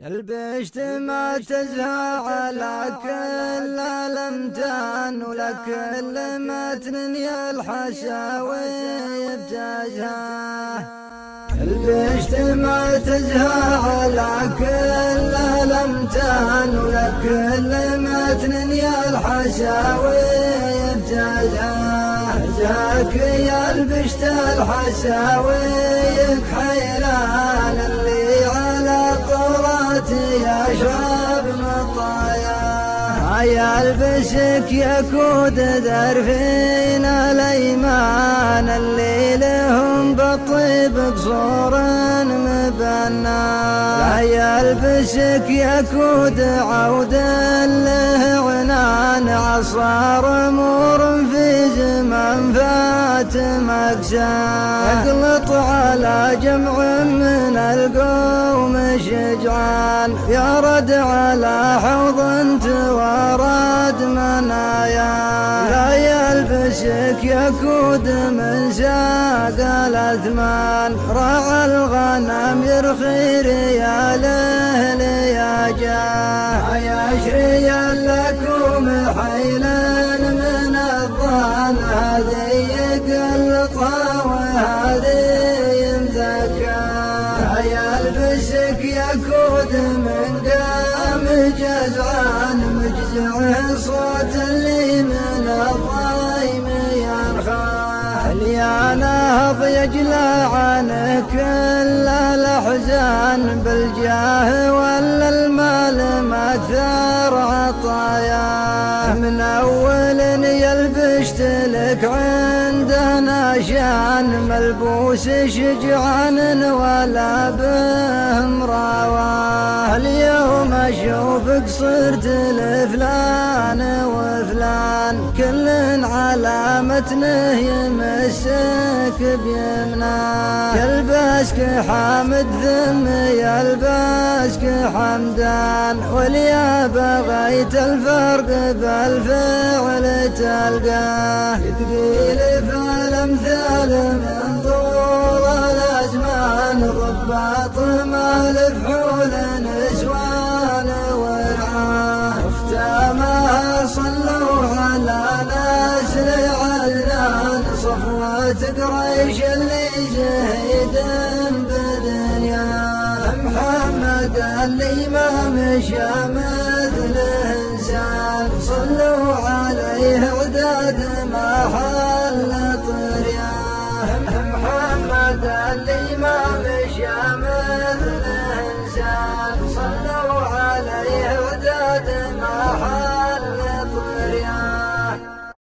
البشت ما تزهى على كل الامتان ولكل متن يا الحشاوي بتزهى. البشت ما تزهى على كل الامتان ولكل متن يا الحشاوي بتزهى. جاك يا البشت الحشاوي حيران اللي على طراتي يشرب مطايا. يا البسك يكود درفين الايمان اللي لهم بالطيب قصور مبنى. يا البسك يكود عود له عنان عصار امور في زمن فات مقسى. اقلط على جمع من القوم شجعان يرد على حوض ورد منايا. لا يلبسك يكود من ساق الاثمان راعى الغنم يرخي رياله لياجاه. يشري لكم حيلا من الظن هذه يقلطها وهذه يمزكى. يلبسك يكود من قام جزعان مجزع صوت اللي من الضيم يرخى. يا نهض يجلى عن كل الأحزان بالجاه ولا المال ما أكثر عطايا. من أول يلبشت لك عندنا شان ملبوس شجعان ولا بهم رواه. اليوم أشوفك صرت لفلان وفلان كل على متنه يمسك بيمناه. يلبسك حامد ذم يلبسك حمدان واليا بغيت الفرق بالفعل تلقاه. ثقيل فالامثال من طول الازمان ضباط ما لفحول نسوان ورعاه. اختامها صلوا على نسل عدنان صفوة قريش اللي زهيد بدنيا. محمد اللي ما مشى مثل انسان صلوا عليه عداد ما حد